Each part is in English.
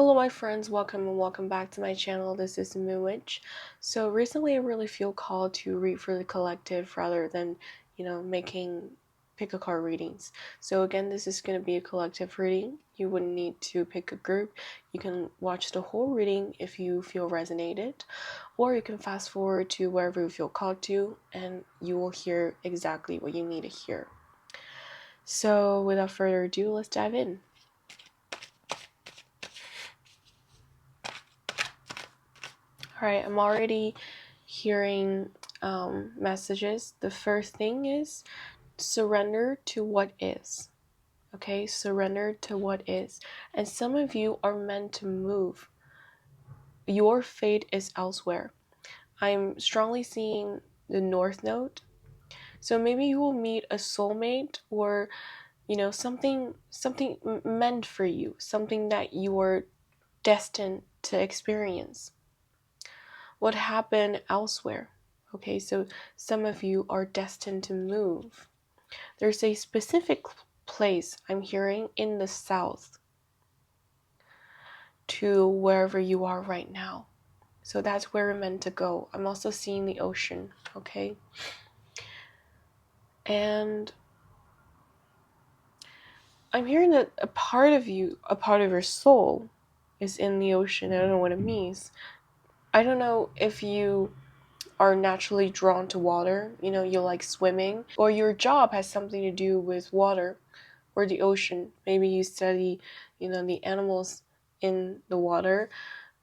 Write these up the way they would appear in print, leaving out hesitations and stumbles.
Hello my friends, welcome and welcome back to my channel. This is Moonwitch. So recently I really feel called to read for the collective rather than, making pick a card readings. So again, this is going to be a collective reading. You wouldn't need to pick a group. You can watch the whole reading if you feel resonated, or you can fast forward to wherever you feel called to and you will hear exactly what you need to hear. So without further ado, let's dive in. Alright, I'm already hearing messages. The first thing is surrender to what is. Okay, surrender to what is. And some of you are meant to move. Your fate is elsewhere. I'm strongly seeing the North Node. So maybe you will meet a soulmate or something meant for you, something that you are destined to experience. What happened elsewhere? Okay, so some of you are destined to move. There's a specific place I'm hearing in the south to wherever you are right now. So that's where we're meant to go. I'm also seeing the ocean, okay? And I'm hearing that a part of you, a part of your soul is in the ocean. I don't know what it means. I don't know if you are naturally drawn to water, you like swimming, or your job has something to do with water or the ocean. Maybe you study, the animals in the water,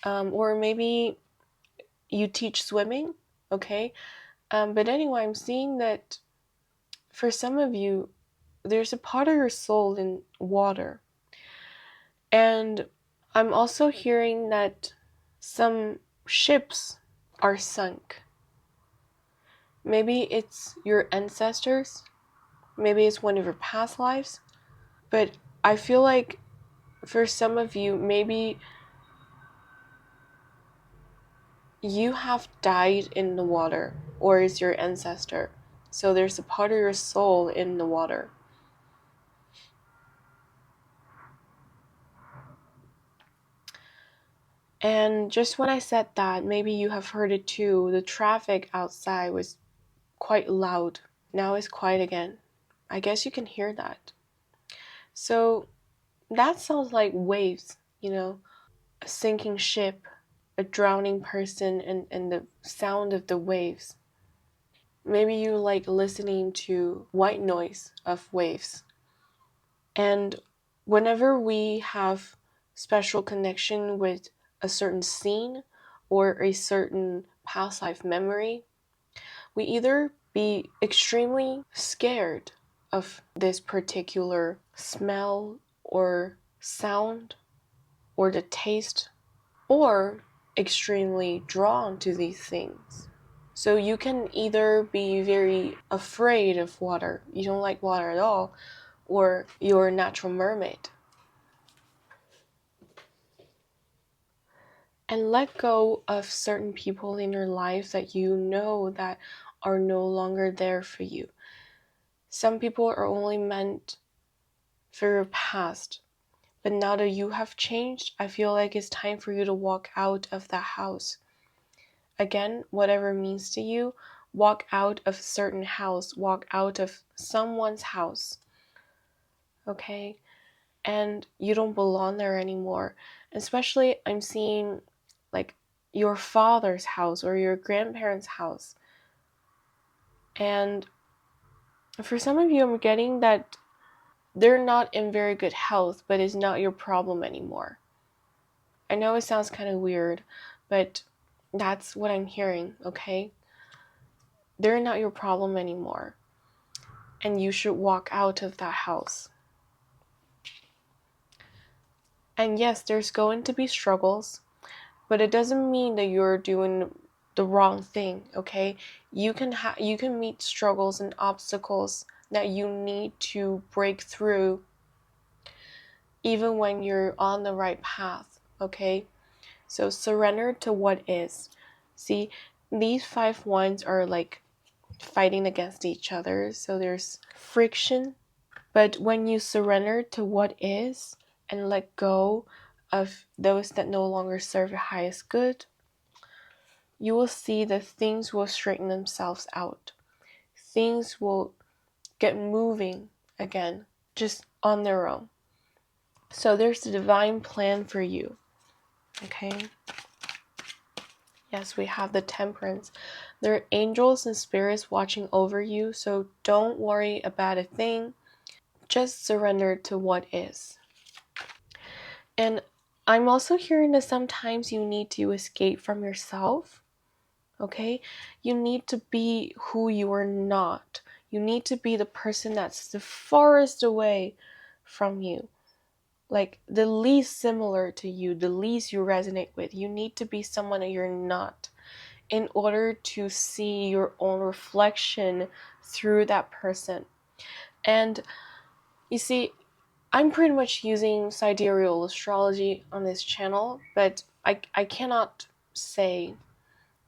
or maybe you teach swimming, okay? But anyway, I'm seeing that for some of you, there's a part of your soul in water. And I'm also hearing that some ships are sunk. Maybe it's your ancestors. Maybe it's one of your past lives. But I feel like for some of you, maybe you have died in the water, or is your ancestor. So there's a part of your soul in the water. And just when I said that, maybe you have heard it too, the traffic outside was quite loud. Now it's quiet again. I guess you can hear that. So that sounds like waves, a sinking ship, a drowning person, and the sound of the waves. Maybe you like listening to white noise of waves. And whenever we have special connection with a certain scene or a certain past life memory, we either be extremely scared of this particular smell or sound or the taste, or extremely drawn to these things. So you can either be very afraid of water, you don't like water at all, or you're a natural mermaid. And let go of certain people in your life that you know that are no longer there for you. Some people are only meant for your past. But now that you have changed, I feel like it's time for you to walk out of that house. Again, whatever it means to you, walk out of a certain house, walk out of someone's house. Okay? And you don't belong there anymore. Especially, I'm seeing like your father's house or your grandparents' house. And for some of you, I'm getting that they're not in very good health, but it's not your problem anymore. I know it sounds kind of weird, but that's what I'm hearing, okay? They're not your problem anymore. And you should walk out of that house. And yes, there's going to be struggles, but it doesn't mean that you're doing the wrong thing, okay? You can meet struggles and obstacles that you need to break through even when you're on the right path, okay? So surrender to what is. See, these 5 wands are like fighting against each other, so there's friction. But when you surrender to what is and let go of those that no longer serve your highest good, you will see that things will straighten themselves out. Things will get moving again, just on their own. So there's a divine plan for you. Okay? Yes, we have the Temperance. There are angels and spirits watching over you, so don't worry about a thing. Just surrender to what is. And I'm also hearing that sometimes you need to escape from yourself. Okay? You need to be who you are not. You need to be the person that's the farthest away from you. Like the least similar to you, the least you resonate with. You need to be someone that you're not in order to see your own reflection through that person. And you see, I'm pretty much using sidereal astrology on this channel, but I cannot say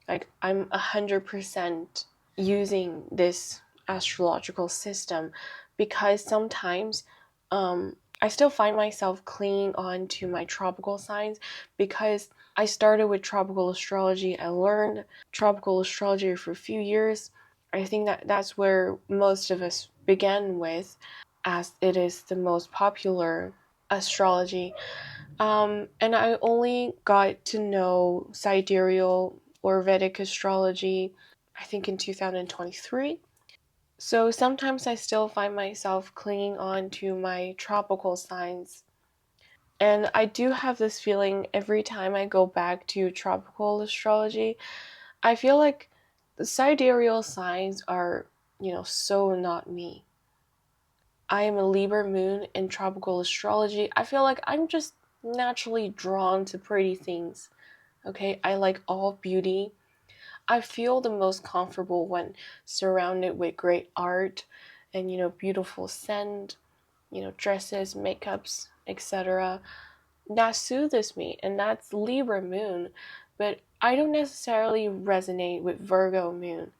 like I'm 100% using this astrological system, because sometimes I still find myself clinging on to my tropical signs, because I started with tropical astrology. I learned tropical astrology for a few years. I think that that's where most of us began with, as it is the most popular astrology. And I only got to know sidereal or Vedic astrology, I think, in 2023. So sometimes I still find myself clinging on to my tropical signs. And I do have this feeling every time I go back to tropical astrology, I feel like the sidereal signs are, so not me. I am a Libra moon in tropical astrology. I feel like I'm just naturally drawn to pretty things. Okay, I like all beauty. I feel the most comfortable when surrounded with great art and, beautiful scent, dresses, makeups, etc. That soothes me, and that's Libra moon. But I don't necessarily resonate with Virgo moon,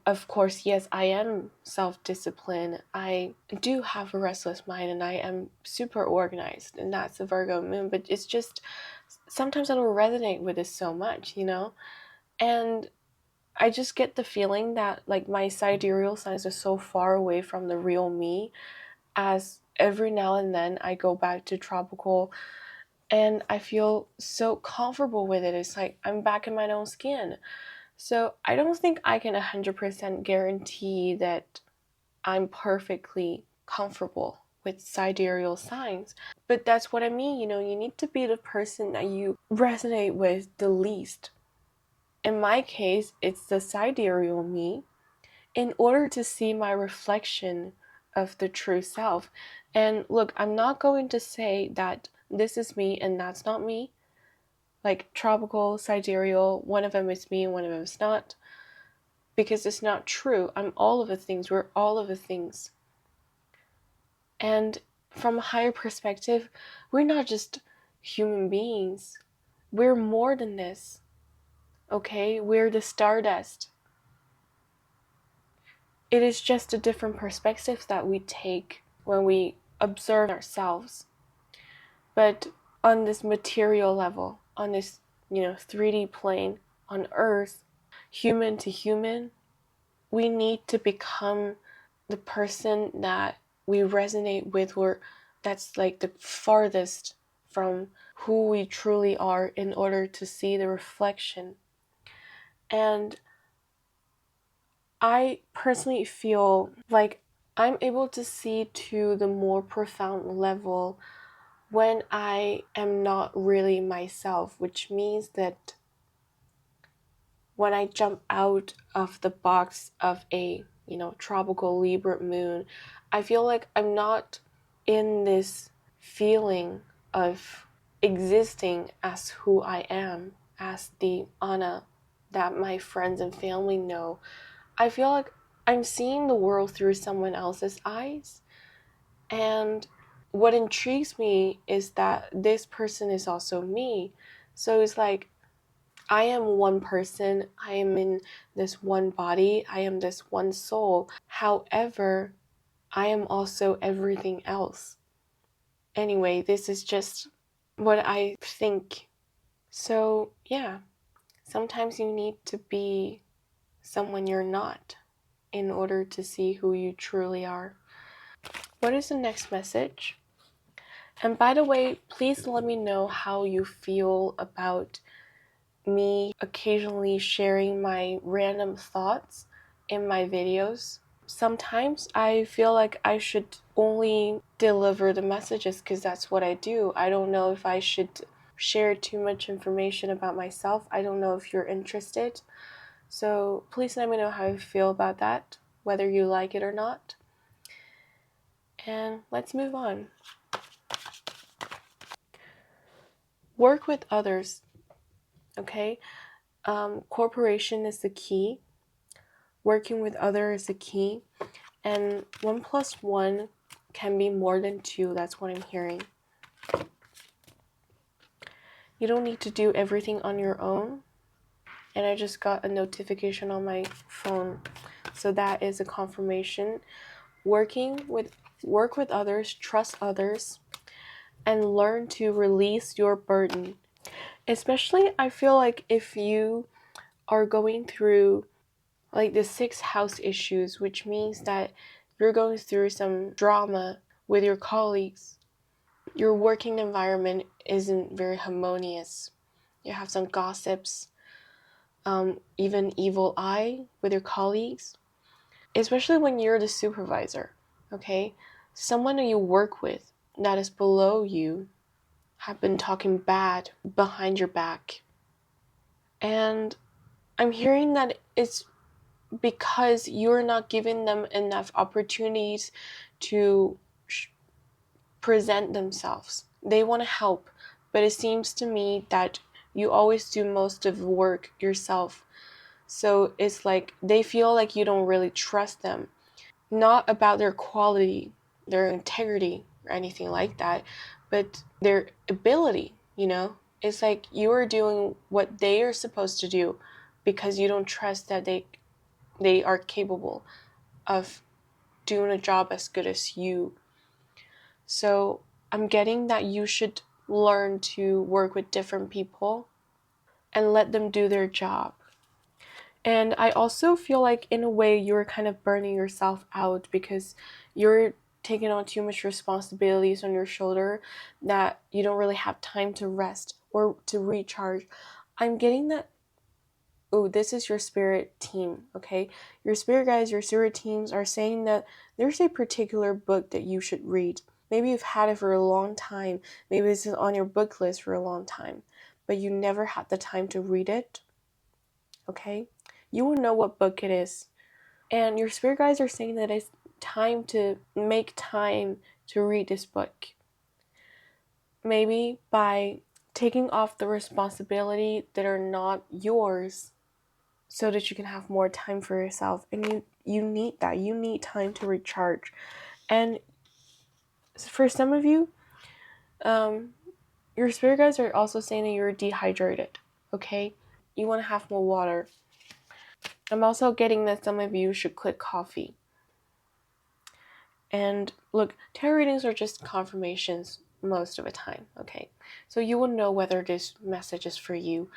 Of course, yes, I am self-disciplined. I do have a restless mind, and I am super organized, and that's the Virgo moon. But it's just sometimes I don't resonate with it so much, And I just get the feeling that like my sidereal signs are so far away from the real me, as every now and then I go back to tropical and I feel so comfortable with it. It's like I'm back in my own skin. So I don't think I can 100% guarantee that I'm perfectly comfortable with sidereal signs. But that's what I mean, you need to be the person that you resonate with the least. In my case, it's the sidereal me, in order to see my reflection of the true self. And look, I'm not going to say that this is me and that's not me. Like tropical, sidereal, one of them is me and one of them is not. Because it's not true. I'm all of the things. We're all of the things. And from a higher perspective, we're not just human beings. We're more than this. Okay? We're the stardust. It is just a different perspective that we take when we observe ourselves. But on this material level, on this, 3D plane, on Earth, human to human, we need to become the person that we resonate with, or that's like the farthest from who we truly are, in order to see the reflection. And I personally feel like I'm able to see to the more profound level when I am not really myself, which means that when I jump out of the box of a, tropical Libra moon, I feel like I'm not in this feeling of existing as who I am, as the Anna that my friends and family know. I feel like I'm seeing the world through someone else's eyes. And what intrigues me is that this person is also me. So it's like I am one person, I am in this one body, I am this one soul. However, I am also everything else. Anyway, this is just what I think. So, yeah, sometimes you need to be someone you're not in order to see who you truly are. What is the next message? And by the way, please let me know how you feel about me occasionally sharing my random thoughts in my videos. Sometimes I feel like I should only deliver the messages because that's what I do. I don't know if I should share too much information about myself. I don't know if you're interested. So please let me know how you feel about that, whether you like it or not. And let's move on. Work with others, okay? Cooperation is the key. Working with others is the key. And 1 plus 1 can be more than 2. That's what I'm hearing. You don't need to do everything on your own. And I just got a notification on my phone. So that is a confirmation. Work with others, trust others, and learn to release your burden. Especially, I feel like if you are going through like the 6th house issues, which means that you're going through some drama with your colleagues. Your working environment isn't very harmonious. You have some gossips, even evil eye with your colleagues, especially when you're the supervisor, okay? Someone that you work with that is below you have been talking bad behind your back. And I'm hearing that it's because you're not giving them enough opportunities to present themselves. They want to help, but it seems to me that you always do most of the work yourself. So it's like they feel like you don't really trust them. Not about their quality, their integrity, or anything like that, but their ability, you know? It's like you are doing what they are supposed to do because you don't trust that they are capable of doing a job as good as you. So I'm getting that you should learn to work with different people and let them do their job. And I also feel like in a way you're kind of burning yourself out because you're taking on too much responsibilities on your shoulder that you don't really have time to rest or to recharge. I'm getting that, oh, this is your spirit team, okay? Your spirit guides, your spirit teams are saying that there's a particular book that you should read. Maybe you've had it for a long time. Maybe it's on your book list for a long time, but you never had the time to read it, okay? You will know what book it is. And your spirit guides are saying that it's time to make time to read this book. Maybe by taking off the responsibility that are not yours so that you can have more time for yourself. And you need that. You need time to recharge. And for some of you, your spirit guides are also saying that you're dehydrated, okay? You want to have more water. I'm also getting that some of you should quit coffee. And look, tarot readings are just confirmations most of the time, okay? So you will know whether this message is for you.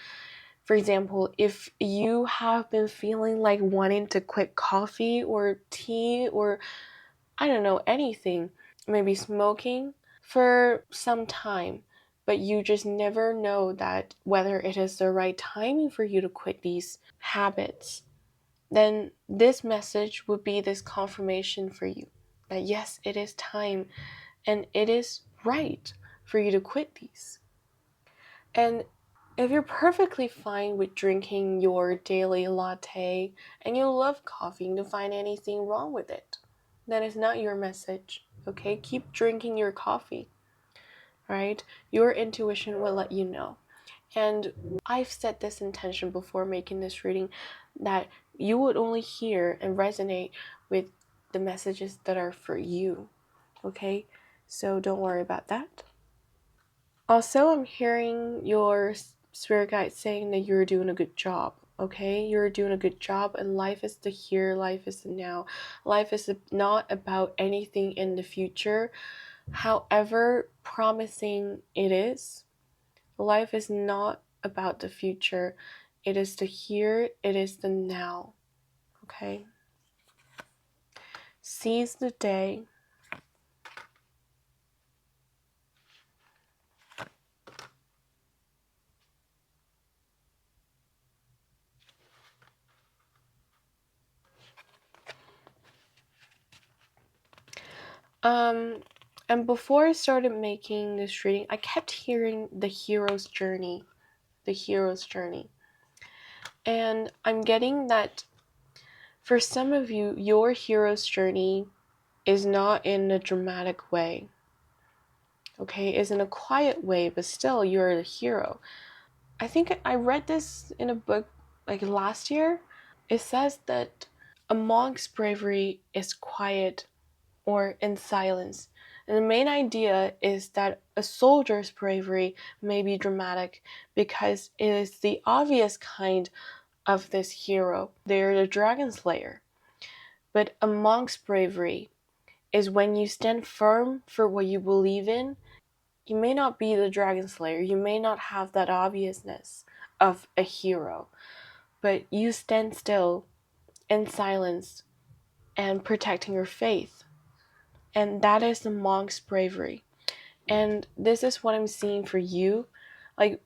For example, if you have been feeling like wanting to quit coffee or tea or I don't know, anything, maybe smoking for some time, but you just never know that whether it is the right timing for you to quit these habits, then this message would be this confirmation for you that yes, it is time and it is right for you to quit these. And if you're perfectly fine with drinking your daily latte and you love coffee and don't find anything wrong with it, then it's not your message, okay? Keep drinking your coffee, right? Your intuition will let you know. And I've set this intention before making this reading that you would only hear and resonate with the messages that are for you, okay? So don't worry about that. Also, I'm hearing your spirit guide saying that you're doing a good job, okay? You're doing a good job, and life is the here, life is the now. Life is not about anything in the future, however promising it is. Life is not about the future. It is the here, it is the now. Okay? Seize the day. And before I started making this reading, I kept hearing the hero's journey. The hero's journey. And I'm getting that for some of you, your hero's journey is not in a dramatic way. Okay, it's in a quiet way, but still you're the hero. I think I read this in a book like last year. It says that a monk's bravery is quiet or in silence. And the main idea is that a soldier's bravery may be dramatic because it is the obvious kind of this hero. They're the dragon slayer. But a monk's bravery is when you stand firm for what you believe in. You may not be the dragon slayer, you may not have that obviousness of a hero, but you stand still in silence and protecting your faith. And that is the monk's bravery. And this is what I'm seeing for you. Like,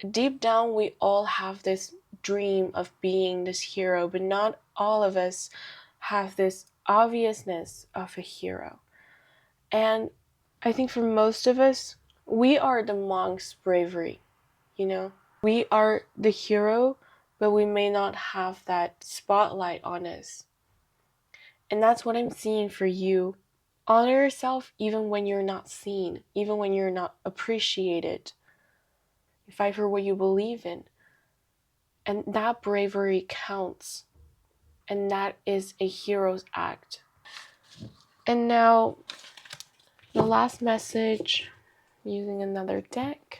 deep down, we all have this dream of being this hero, but not all of us have this obviousness of a hero. And I think for most of us, we are the monk's bravery, you know? We are the hero, but we may not have that spotlight on us. And that's what I'm seeing for you. Honor yourself even when you're not seen, even when you're not appreciated. Fight for what you believe in. And that bravery counts. And that is a hero's act. And now, the last message, using another deck.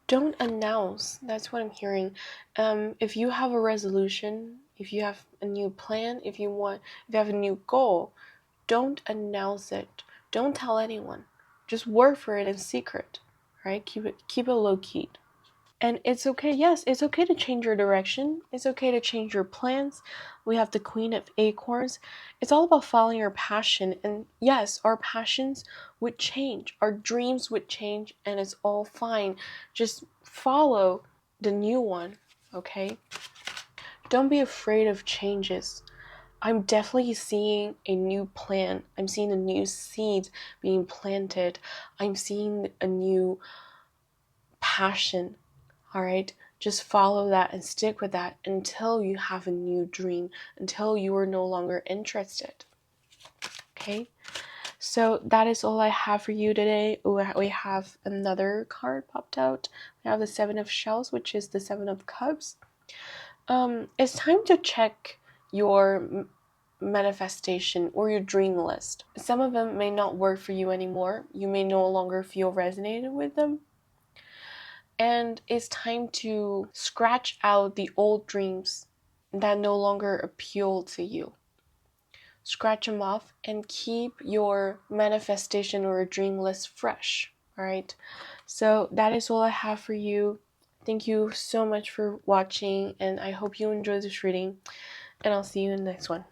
Don't announce. That's what I'm hearing. If you have a resolution, if you have a new plan, if you have a new goal, don't announce it. Don't tell anyone. Just work for it in secret, right? Keep it low key. And it's okay, yes, it's okay to change your direction. It's okay to change your plans. We have the Queen of Acorns. It's all about following your passion. And yes, our passions would change. Our dreams would change, and it's all fine. Just follow the new one, okay? Don't be afraid of changes. I'm definitely seeing a new plan. I'm seeing a new seed being planted. I'm seeing a new passion. All right, just follow that and stick with that until you have a new dream, until you are no longer interested. Okay, so that is all I have for you today. We have another card popped out. We have the Seven of Shells, which is the Seven of Cups. It's time to check your manifestation or your dream list. Some of them may not work for you anymore. You may no longer feel resonated with them. And it's time to scratch out the old dreams that no longer appeal to you. Scratch them off and keep your manifestation or dream list fresh. All right. So that is all I have for you. Thank you so much for watching, and I hope you enjoyed this reading, and I'll see you in the next one.